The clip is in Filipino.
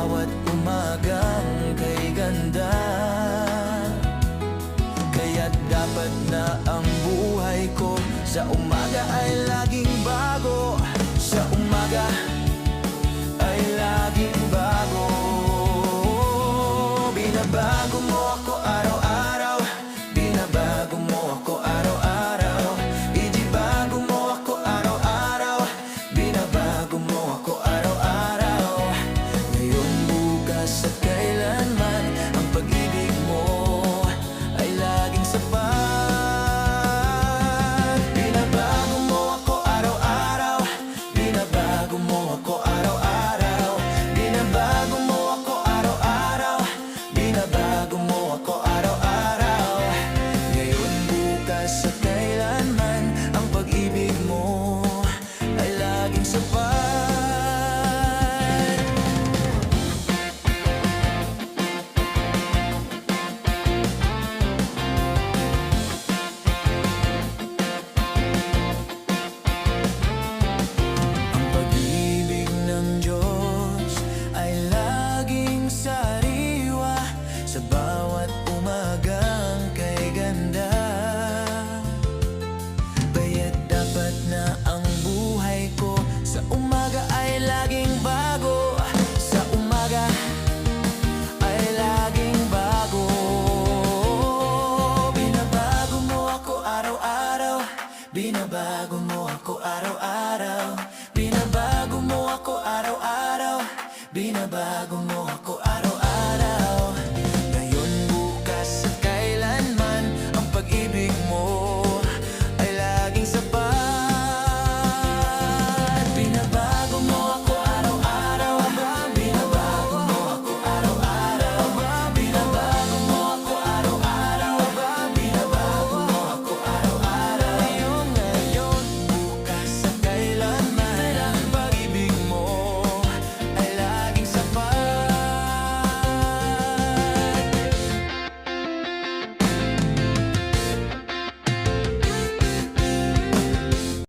bawat umagang kay ganda. Kaya't dapat na ang buhay ko sa umaga ay laging bago. Sa umaga ay laging bago. Binabago mo ako araw-araw, binabago mo ako araw-araw. Idibago mo ako araw-araw, binabago mo ako araw-araw. Ngayon, bukas at kailanman, ang pag-ibig mo ay laging sapat. Binabago mo ako araw-araw, binabago mo ako araw-araw. Binabago mo ako araw-araw, binabago mo ako araw-araw. Ngayon, bukas at kailanman, ang pag-ibig mo ay laging sapat. Ang pag-ibig ng Diyos ay laging sariwa sa bawat umagang kay ganda. Kaya't dapat na ang buhay ko sa umaga ay laging bago. Sa umaga ay laging bago. Binabago mo ako araw-araw, binabago mo ako araw-araw. Binabago mo ako araw-araw, binabago mo ako araw-araw.